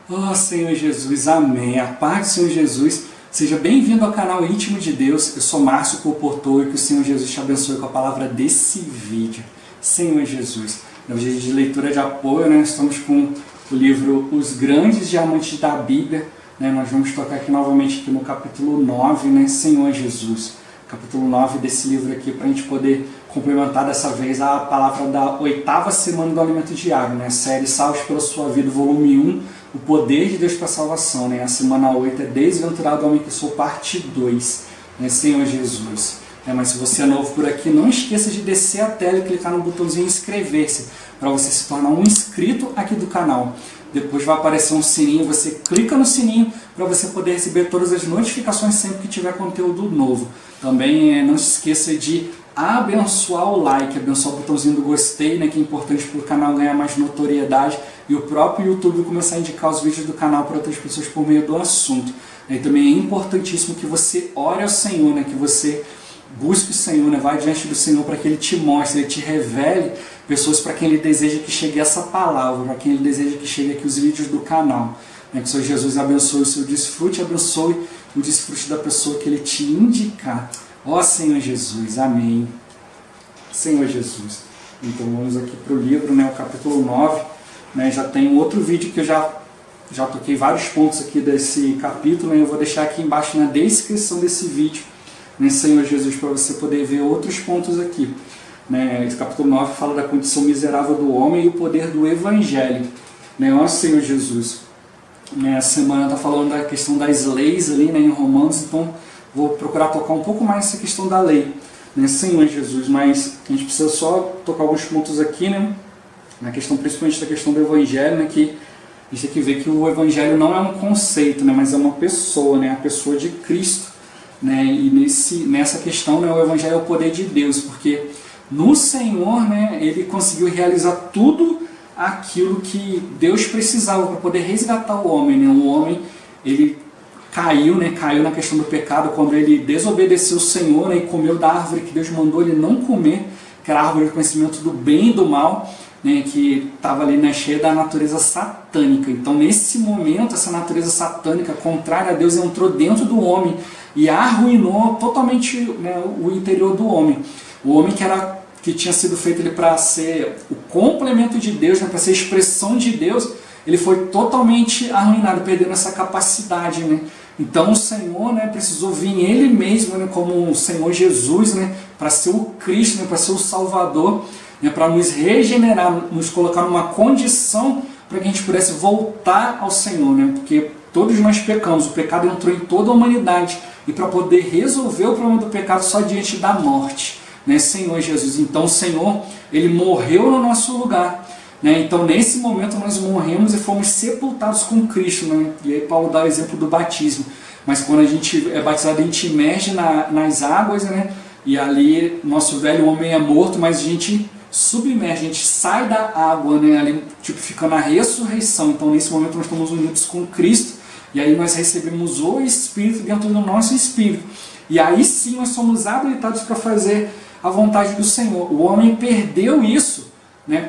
Oh, Senhor Jesus, amém. A paz do Senhor Jesus. Seja bem-vindo ao canal Íntimo de Deus. Eu sou Márcio Comportor e que o Senhor Jesus te abençoe com a palavra desse vídeo. Senhor Jesus. No dia de leitura de apoio, nós estamos com o livro Os Grandes Diamantes da Bíblia. Nós vamos tocar aqui novamente aqui no capítulo 9, Senhor Jesus. Capítulo 9 desse livro aqui, para a gente poder complementar dessa vez a palavra da 8ª semana do Alimento Diário, série Salvos pela Sua Vida, volume 1, o poder de Deus para a salvação. A semana 8 é Desventurado Homem que Sou, parte 2, Senhor Jesus. Mas se você é novo por aqui, não esqueça de descer a tela e clicar no botãozinho inscrever-se, para você se tornar um inscrito aqui do canal. Depois vai aparecer um sininho, você clica no sininho para você poder receber todas as notificações sempre que tiver conteúdo novo. Também não se esqueça de abençoar o like, abençoar o botãozinho do gostei, que é importante para o canal ganhar mais notoriedade e o próprio YouTube começar a indicar os vídeos do canal para outras pessoas por meio do assunto. E também é importantíssimo que você ore ao Senhor, que você busque o Senhor, vai diante do Senhor para que Ele te mostre, Ele te revele pessoas para quem Ele deseja que chegue essa palavra, para quem Ele deseja que chegue aqui os vídeos do canal. Que o Senhor Jesus abençoe o seu desfrute, abençoe o desfrute da pessoa que Ele te indicar. Ó Senhor Jesus, amém. Senhor Jesus. Então vamos aqui para o livro, o capítulo 9. Já tem um outro vídeo que eu já toquei vários pontos aqui desse capítulo, eu vou deixar aqui embaixo na descrição desse vídeo, Senhor Jesus, para você poder ver outros pontos aqui. Esse capítulo 9 fala da condição miserável do homem e o poder do Evangelho. Ó Senhor Jesus. Essa semana está falando da questão das leis ali, em Romanos, então vou procurar tocar um pouco mais essa questão da lei, Senhor Jesus, mas a gente precisa só tocar alguns pontos aqui, na questão, principalmente da questão do Evangelho, que a gente tem que ver que o Evangelho não é um conceito, mas é uma pessoa, a pessoa de Cristo, e nessa questão, o Evangelho é o poder de Deus, porque no Senhor, Ele conseguiu realizar tudo aquilo que Deus precisava para poder resgatar o homem, O homem, ele caiu na questão do pecado quando ele desobedeceu o Senhor, e comeu da árvore que Deus mandou ele não comer, que era a árvore do conhecimento do bem e do mal, que estava ali cheia da natureza satânica. Então nesse momento essa natureza satânica contrária a Deus entrou dentro do homem e arruinou totalmente o interior do homem. O homem que tinha sido feito para ser o complemento de Deus, para ser a expressão de Deus, ele foi totalmente arruinado, perdendo essa capacidade. Então o Senhor precisou vir Ele mesmo, como o Senhor Jesus, para ser o Cristo, para ser o Salvador, para nos regenerar, nos colocar numa condição para que a gente pudesse voltar ao Senhor, porque todos nós pecamos, o pecado entrou em toda a humanidade, e para poder resolver o problema do pecado só diante da morte, Senhor Jesus. Então o Senhor, Ele morreu no nosso lugar, então nesse momento nós morremos e fomos sepultados com Cristo, e aí Paulo dá o exemplo do batismo, mas quando a gente é batizado a gente imerge nas águas, e ali nosso velho homem é morto, mas a gente submerge, a gente sai da água, ali fica na ressurreição. Então nesse momento nós estamos unidos com Cristo, e aí nós recebemos o Espírito dentro do nosso espírito, e aí sim nós somos habilitados para fazer a vontade do Senhor. O homem perdeu isso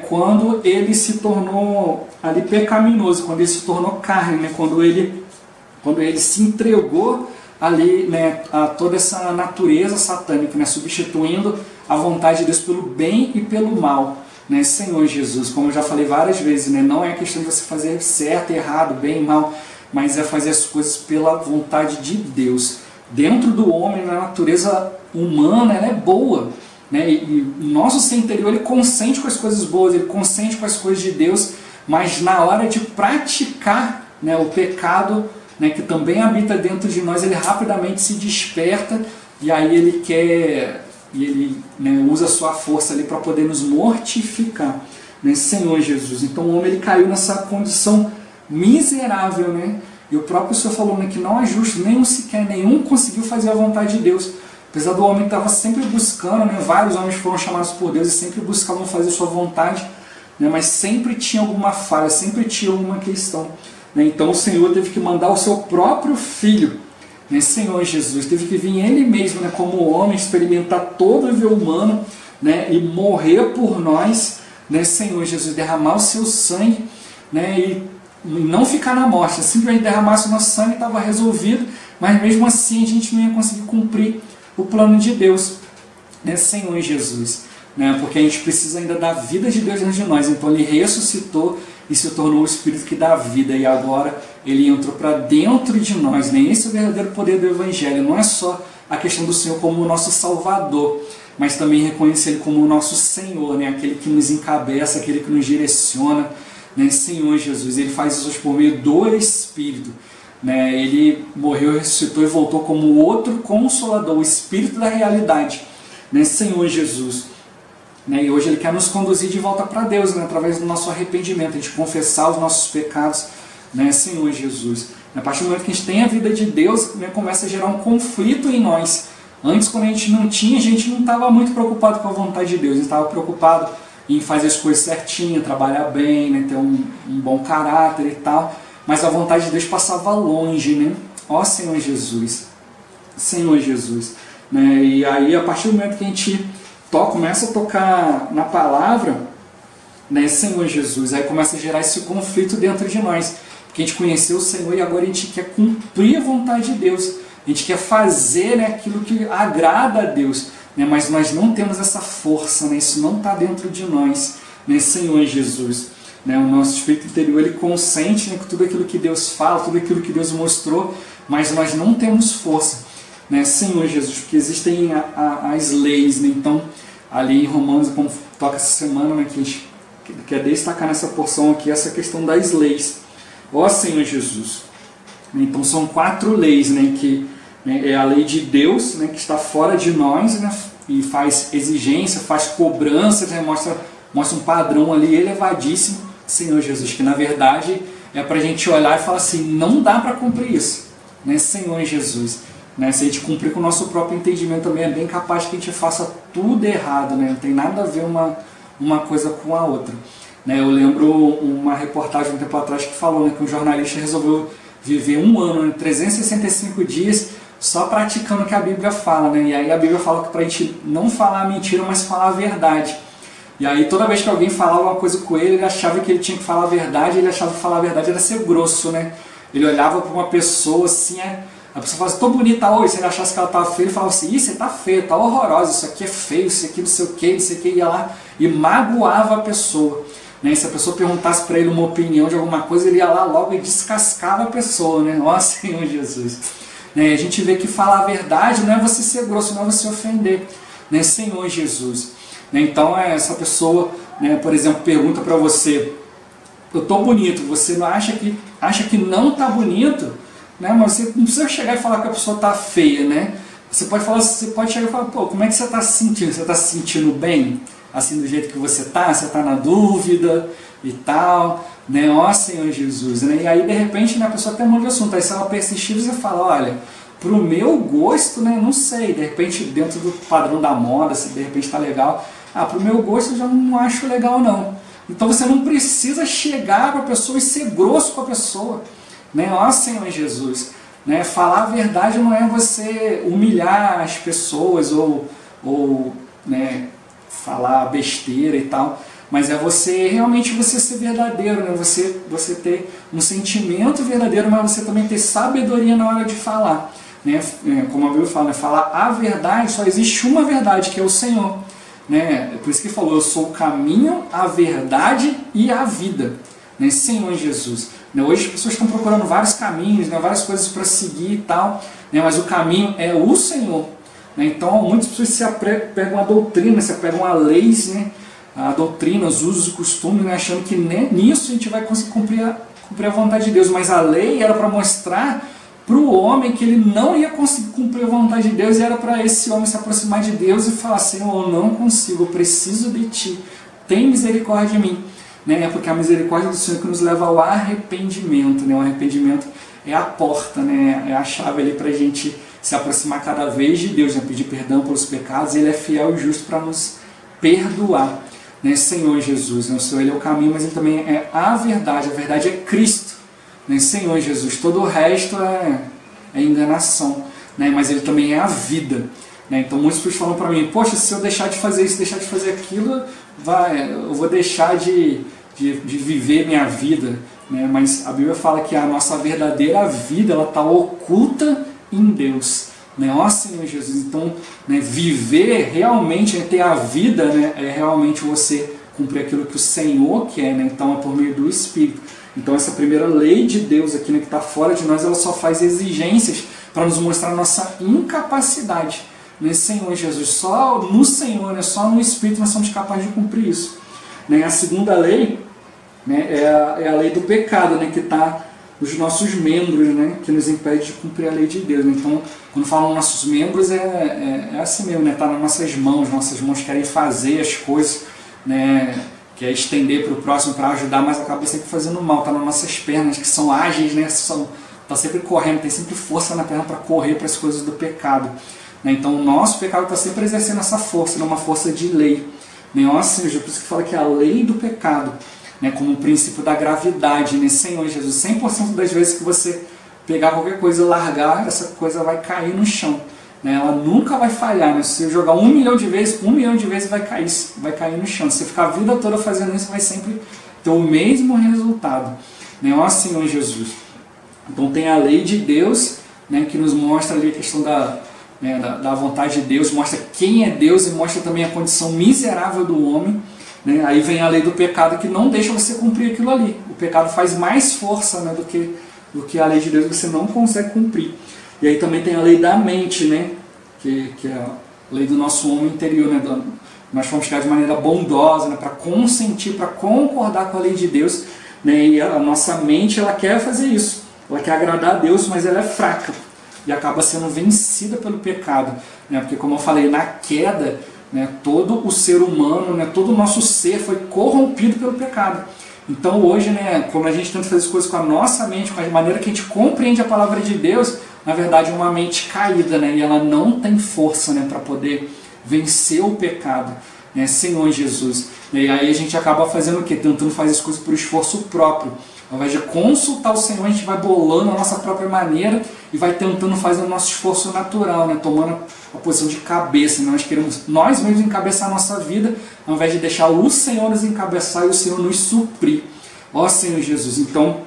quando ele se tornou ali pecaminoso, quando ele se tornou carne, quando ele se entregou ali a toda essa natureza satânica, substituindo a vontade de Deus pelo bem e pelo mal, Senhor Jesus. Como eu já falei várias vezes, não é questão de você fazer certo, errado, bem e mal, mas é fazer as coisas pela vontade de Deus. Dentro do homem, na natureza humana, ela é boa, e o nosso ser interior, ele consente com as coisas boas, ele consente com as coisas de Deus, mas na hora de praticar o pecado, que também habita dentro de nós, ele rapidamente se desperta, e aí ele quer, e ele usa a sua força ali para poder nos mortificar, Senhor Jesus. Então o homem, ele caiu nessa condição miserável, e o próprio Senhor falou que não é justo, nenhum conseguiu fazer a vontade de Deus. Apesar do homem que estava sempre buscando, vários homens foram chamados por Deus e sempre buscavam fazer sua vontade, mas sempre tinha alguma falha, sempre tinha alguma questão. Então o Senhor teve que mandar o seu próprio Filho, Senhor Jesus, teve que vir Ele mesmo, como homem, experimentar todo o nível humano, e morrer por nós, Senhor Jesus, derramar o seu sangue, e não ficar na morte, simplesmente derramasse o nosso sangue, estava resolvido, mas mesmo assim a gente não ia conseguir cumprir o plano de Deus, né, Senhor Jesus, né, porque a gente precisa ainda da vida de Deus dentro de nós. Então ele ressuscitou e se tornou o Espírito que dá vida, e agora ele entrou para dentro de nós, né? Esse é o verdadeiro poder do Evangelho. Não é só a questão do Senhor como o nosso Salvador, mas também reconhecer Ele como o nosso Senhor, né? Aquele que nos encabeça, aquele que nos direciona, né? Senhor Jesus. Ele faz isso por meio do Espírito, né? Ele morreu, ressuscitou e voltou como outro Consolador, o Espírito da realidade, né? Senhor Jesus. Né? E hoje Ele quer nos conduzir de volta para Deus, né? Através do nosso arrependimento, a gente confessar os nossos pecados, né? Senhor Jesus. A partir do momento que a gente tem a vida de Deus, né, começa a gerar um conflito em nós. Antes, quando a gente não tinha, a gente não estava muito preocupado com a vontade de Deus, a gente estava preocupado em fazer as coisas certinho, trabalhar bem, né, ter um bom caráter e tal, mas a vontade de Deus passava longe, né? Ó Senhor Jesus, Senhor Jesus, né? E aí, a partir do momento que a gente começa a tocar na palavra, né, Senhor Jesus, aí começa a gerar esse conflito dentro de nós, porque a gente conheceu o Senhor e agora a gente quer cumprir a vontade de Deus, a gente quer fazer, né, aquilo que agrada a Deus, né, mas nós não temos essa força, né, isso não está dentro de nós, né, Senhor Jesus, né, o nosso espírito interior ele consente, né, com tudo aquilo que Deus fala, tudo aquilo que Deus mostrou, mas nós não temos força, né, Senhor Jesus, porque existem as leis, né, então ali em Romanos, como toca essa semana, né, que a gente quer destacar nessa porção aqui essa questão das leis. Ó Senhor Jesus. Então são 4 leis, né, que é a lei de Deus, né, que está fora de nós, né, e faz exigência, faz cobrança, né, mostra um padrão ali elevadíssimo, Senhor Jesus, que na verdade é para a gente olhar e falar assim, não dá para cumprir isso, né, Senhor Jesus. Né, se a gente cumprir com o nosso próprio entendimento também é bem capaz que a gente faça tudo errado, né, não tem nada a ver uma coisa com a outra. Né, eu lembro uma reportagem um tempo atrás que falou, né, que um jornalista resolveu viver um ano, né, 365 dias, só praticando o que a Bíblia fala. Né, e aí a Bíblia fala que para a gente não falar a mentira, mas falar a verdade. E aí toda vez que alguém falava uma coisa com ele, ele achava que ele tinha que falar a verdade, ele achava que falar a verdade era ser grosso. Né? Ele olhava para uma pessoa assim, a pessoa falava assim, tô bonita hoje, se ele achasse que ela estava feia, ele falava assim, ih, você tá feia, tá horrorosa, isso aqui é feio, isso aqui não sei o que, ia lá e magoava a pessoa. Né? Se a pessoa perguntasse para ele uma opinião de alguma coisa, ele ia lá logo e descascava a pessoa. Né? Ó Senhor Jesus. Né? A gente vê que falar a verdade não é você ser grosso, não é você ofender. Né? Senhor Jesus. Né? Então essa pessoa, né, por exemplo, pergunta para você, eu tô bonito, você não acha que não tá bonito? Né? Mas você não precisa chegar e falar que a pessoa está feia, né? Você pode chegar e falar, pô, como é que você está se sentindo? Você está se sentindo bem? Assim, do jeito que você está na dúvida e tal, né? Ó Senhor Jesus, né? E aí, de repente, né, a pessoa tem um monte de assunto. Aí se ela persistir, você fala, olha, pro meu gosto, né, não sei, de repente, dentro do padrão da moda, se de repente está legal, pro meu gosto eu já não acho legal, não. Então você não precisa chegar para a pessoa e ser grosso com a pessoa. Né? Ó Senhor Jesus, né? Falar a verdade não é você humilhar as pessoas ou né, falar besteira e tal, mas é você realmente você ser verdadeiro, né? Você ter um sentimento verdadeiro, mas você também ter sabedoria na hora de falar, né? Como a Bíblia fala, né? Falar a verdade, só existe uma verdade, que é o Senhor, né? Por isso que falou, eu sou o caminho, a verdade e a vida, né? Senhor Jesus. Hoje as pessoas estão procurando vários caminhos, né, várias coisas para seguir e tal, né, mas o caminho é o Senhor. Né, então muitas pessoas se apegam a doutrina, se apegam a leis, né, a doutrina, os usos e costumes, né, achando que nisso a gente vai conseguir cumprir a vontade de Deus. Mas a lei era para mostrar para o homem que ele não ia conseguir cumprir a vontade de Deus, e era para esse homem se aproximar de Deus e falar, Senhor, eu não consigo, eu preciso de Ti, tem misericórdia de mim. Né? Porque a misericórdia do Senhor que nos leva ao arrependimento. Né? O arrependimento é a porta, né? É a chave ali para a gente se aproximar cada vez de Deus, né? Pedir perdão pelos pecados. Ele é fiel e justo para nos perdoar. Né? Senhor Jesus, né? O Senhor ele é o caminho, mas Ele também é a verdade é Cristo. Né? Senhor Jesus, todo o resto é enganação. Né? Mas Ele também é a vida. Né? Então muitas pessoas falam para mim, poxa, se eu deixar de fazer isso, deixar de fazer aquilo, eu vou deixar de viver minha vida, né? Mas a Bíblia fala que a nossa verdadeira vida ela está oculta em Deus, né? Ó Senhor Jesus, então, né, viver realmente, ter a vida, né, é realmente você cumprir aquilo que o Senhor quer, né? Então é por meio do Espírito. Então essa primeira lei de Deus aqui, né, que está fora de nós, ela só faz exigências para nos mostrar a nossa incapacidade, né? Senhor Jesus, só no Senhor, né, só no Espírito nós somos capazes de cumprir isso, né? A segunda lei, né, é a lei do pecado, né, que está nos nossos membros, né, que nos impede de cumprir a lei de Deus. Então, quando falam nossos membros, é assim mesmo, né, está nas nossas mãos querem fazer as coisas, né, quer estender para o próximo para ajudar, mas acaba sempre fazendo mal. Está nas nossas pernas, que são ágeis, né, está sempre correndo, tem sempre força na perna para correr para as coisas do pecado, né? Então o nosso pecado está sempre exercendo essa força, uma força de lei, né? Ou seja, por isso que fala que é a lei do pecado, né, como o princípio da gravidade, né? Senhor Jesus, 100% das vezes que você pegar qualquer coisa e largar, essa coisa vai cair no chão, né? Ela nunca vai falhar, né? Se você jogar 1 milhão de vezes, 1 milhão de vezes vai cair no chão. Se você ficar a vida toda fazendo isso, vai sempre ter o mesmo resultado, né? Ó Senhor Jesus. Então tem a lei de Deus, né, que nos mostra ali a questão da vontade de Deus, mostra quem é Deus e mostra também a condição miserável do homem, né? Aí vem a lei do pecado que não deixa você cumprir aquilo ali. O pecado faz mais força, né, do que a lei de Deus, que você não consegue cumprir. E aí também tem a lei da mente, né, que é a lei do nosso homem interior, né, nós fomos criados de maneira bondosa, né, para consentir, para concordar com a lei de Deus, né, e a nossa mente ela quer fazer isso, ela quer agradar a Deus, mas ela é fraca e acaba sendo vencida pelo pecado, né, porque como eu falei, na queda, né, todo o ser humano, né, todo o nosso ser foi corrompido pelo pecado. Então hoje, né, como a gente tenta fazer as coisas com a nossa mente, com a maneira que a gente compreende a palavra de Deus, na verdade é uma mente caída, né, e ela não tem força, né, para poder vencer o pecado, né, Senhor Jesus. E aí a gente acaba fazendo o quê? Tentando fazer as coisas por esforço próprio. Ao invés de consultar o Senhor, a gente vai bolando a nossa própria maneira e vai tentando fazer o nosso esforço natural, né, tomando a posição de cabeça. Nós queremos nós mesmos encabeçar a nossa vida, ao invés de deixar o Senhor nos encabeçar e o Senhor nos suprir. Ó Senhor Jesus, então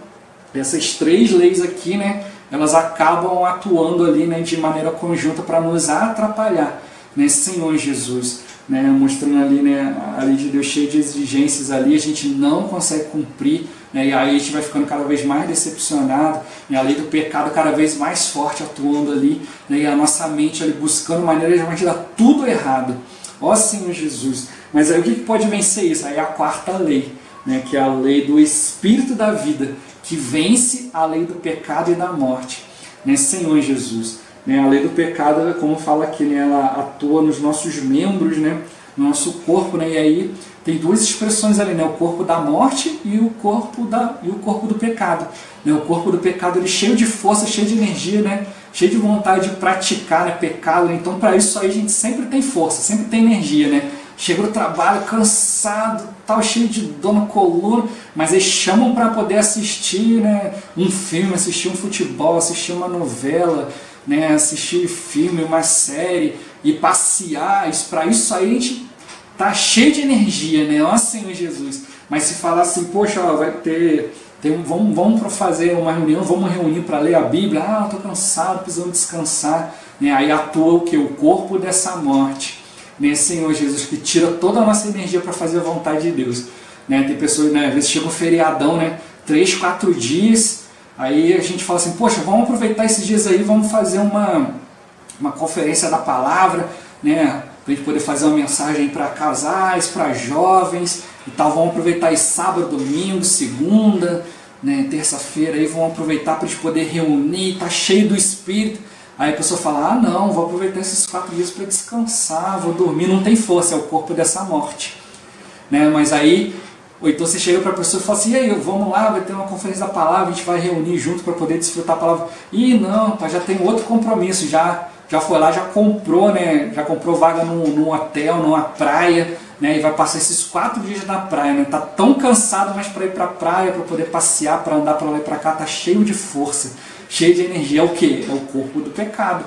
essas 3 leis aqui, né, elas acabam atuando ali, né, de maneira conjunta para nos atrapalhar, né, Senhor Jesus, né, mostrando ali, né, a lei de Deus cheia de exigências ali, a gente não consegue cumprir, né, e aí a gente vai ficando cada vez mais decepcionado, né, a lei do pecado cada vez mais forte atuando ali, né, e a nossa mente ali buscando maneiras de dar tudo errado. Ó Senhor Jesus, mas aí o que pode vencer isso? Aí é a 4ª lei, né, que é a lei do Espírito da vida, que vence a lei do pecado e da morte, né, Senhor Jesus. Né, a lei do pecado, como fala aqui, né, ela atua nos nossos membros, né, no nosso corpo, né, e aí tem 2 expressões ali, né, o corpo da morte e o corpo do pecado. Né, o corpo do pecado ele cheio de força, cheio de energia, né, cheio de vontade de praticar, né, pecado. Né, então para isso aí a gente sempre tem força, sempre tem energia, né. Chega do trabalho cansado, tal, cheio de dor na coluna, mas eles chamam para poder assistir, né, um filme, assistir um futebol, assistir uma novela, né, assistir filme, uma série e passear. Para isso aí a gente tá cheio de energia, né? Ó Senhor Jesus. Mas se falar assim, poxa, ó, vai vamos fazer uma reunião, vamos reunir para ler a Bíblia, eu tô cansado, precisamos descansar, né? Aí atua o que? O corpo dessa morte, né, Senhor Jesus, que tira toda a nossa energia para fazer a vontade de Deus, né? Tem pessoas, né, às vezes chega um feriadão, né, 3, 4 dias, aí a gente fala assim, poxa, vamos aproveitar esses dias aí, vamos fazer uma conferência da palavra, né, para a gente poder fazer uma mensagem para casais, para jovens e tal. Vamos aproveitar aí sábado, domingo, segunda, né, terça-feira, aí vamos aproveitar para a gente poder reunir, tá cheio do Espírito. Aí a pessoa fala, não, vou aproveitar esses 4 dias para descansar, vou dormir, não tem força, é o corpo dessa morte, né? Mas aí, ou então você chega para a pessoa e fala assim, e aí, vamos lá, vai ter uma conferência da palavra, a gente vai reunir junto para poder desfrutar a palavra. E não, já tem outro compromisso, já foi lá, já comprou, né? Já comprou vaga num hotel, numa praia, né? E vai passar esses 4 dias na praia, né? Tá tão cansado, mas para ir para a praia, para poder passear, para andar para lá e para cá, tá cheio de força, cheio de energia. É o que? É o corpo do pecado,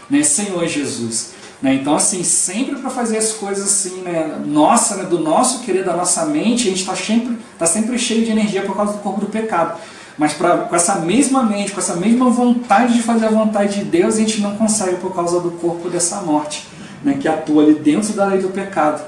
né? Senhor Jesus. né? Então, assim, sempre para fazer as coisas assim, né, nossa, né, do nosso querer, da nossa mente, a gente está sempre cheio de energia por causa do corpo do pecado. Mas com essa mesma mente, com essa mesma vontade de fazer a vontade de Deus, a gente não consegue por causa do corpo dessa morte, né, que atua ali dentro da lei do pecado.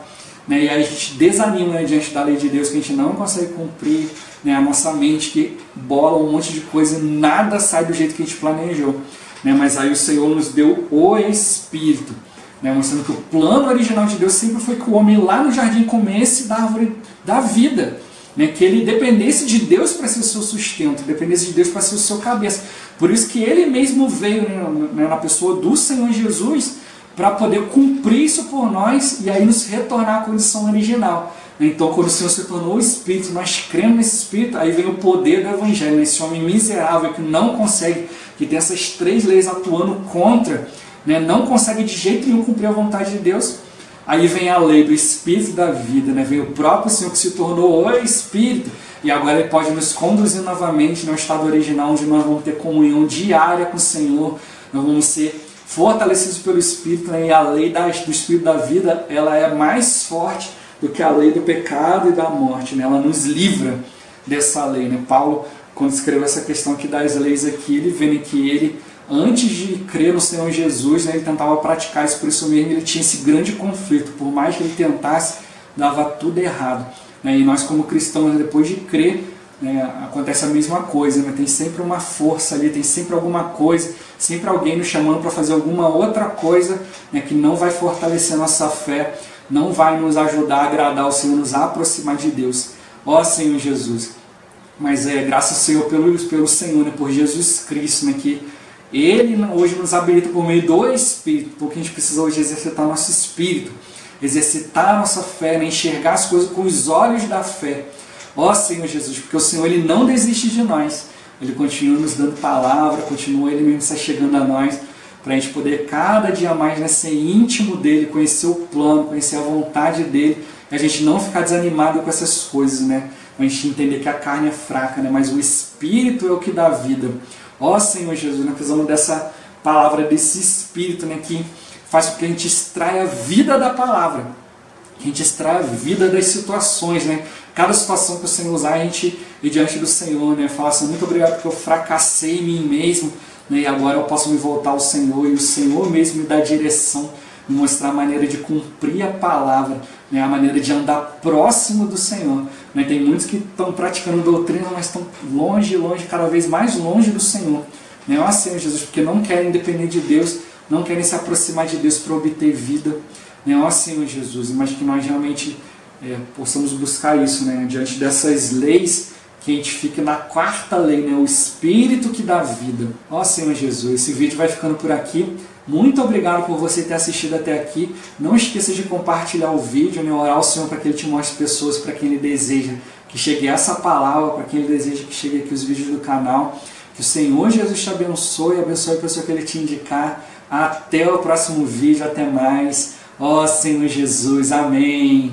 Né, e aí a gente desanima, né, diante da lei de Deus, que a gente não consegue cumprir, né, a nossa mente que bola um monte de coisa e nada sai do jeito que a gente planejou. Né, mas aí o Senhor nos deu o Espírito, né, mostrando que o plano original de Deus sempre foi que o homem lá no jardim comesse da árvore da vida. Né, que ele dependesse de Deus para ser o seu sustento, dependesse de Deus para ser o seu cabeça. Por isso que ele mesmo veio, né, na pessoa do Senhor Jesus, para poder cumprir isso por nós e aí nos retornar à condição original. Então, quando o Senhor se tornou o Espírito, nós cremos nesse Espírito, aí vem o poder do Evangelho, né, esse homem miserável que não consegue, que tem essas 3 leis atuando contra, né, não consegue de jeito nenhum cumprir a vontade de Deus. Aí vem a lei do Espírito da vida, né? Vem o próprio Senhor que se tornou o Espírito, e agora Ele pode nos conduzir novamente no estado original, onde nós vamos ter comunhão diária com o Senhor, nós vamos ser fortalecidos pelo Espírito, né? E a lei do Espírito da vida, ela é mais forte do que a lei do pecado e da morte, né? Ela nos livra dessa lei, né? Paulo, quando escreveu essa questão aqui das leis aqui, ele vê, né, que ele, antes de crer no Senhor Jesus, né, ele tentava praticar isso, por isso mesmo ele tinha esse grande conflito. Por mais que ele tentasse, dava tudo errado. Né? E nós, como cristãos, depois de crer, né, acontece a mesma coisa. Né? Tem sempre uma força ali, tem sempre alguma coisa, sempre alguém nos chamando para fazer alguma outra coisa, né, que não vai fortalecer nossa fé, não vai nos ajudar a agradar o Senhor, nos aproximar de Deus. Ó Senhor Jesus! Mas graças ao Senhor pelo Senhor, né, por Jesus Cristo, né, que Ele hoje nos habilita por meio do Espírito, porque a gente precisa hoje exercitar nosso Espírito, exercitar a nossa fé, né? Enxergar as coisas com os olhos da fé. Ó Senhor Jesus, porque o Senhor Ele não desiste de nós, Ele continua nos dando palavra, continua Ele mesmo se chegando a nós, para a gente poder cada dia mais, né, ser íntimo dEle, conhecer o plano, conhecer a vontade dEle, e a gente não ficar desanimado com essas coisas, né? A gente entender que a carne é fraca, né? Mas o Espírito é o que dá vida. Ó Senhor Jesus, nós precisamos dessa palavra, desse Espírito, né, que faz com que a gente extraia a vida da palavra, que a gente extraia a vida das situações. Né? Cada situação que o Senhor usar, a gente ir diante do Senhor, né, falar assim, muito obrigado porque eu fracassei em mim mesmo, né, e agora eu posso me voltar ao Senhor, e o Senhor mesmo me dá direção, me mostrar a maneira de cumprir a palavra, né, a maneira de andar próximo do Senhor. Né? Tem muitos que estão praticando doutrina, mas estão longe, cada vez mais longe do Senhor. Né? Ó Senhor Jesus, porque não querem depender de Deus, não querem se aproximar de Deus para obter vida. Né? Ó Senhor Jesus, mas que nós realmente possamos buscar isso, né? Diante dessas leis, que a gente fique na 4ª lei, né? O Espírito que dá vida. Ó Senhor Jesus, esse vídeo vai ficando por aqui. Muito obrigado por você ter assistido até aqui. Não esqueça de compartilhar o vídeo, né? Orar ao Senhor para que Ele te mostre pessoas para quem Ele deseja que chegue essa palavra, para quem Ele deseja que chegue aqui os vídeos do canal. Que o Senhor Jesus te abençoe a pessoa que Ele te indicar. Até o próximo vídeo, até mais. Ó Senhor Jesus, amém.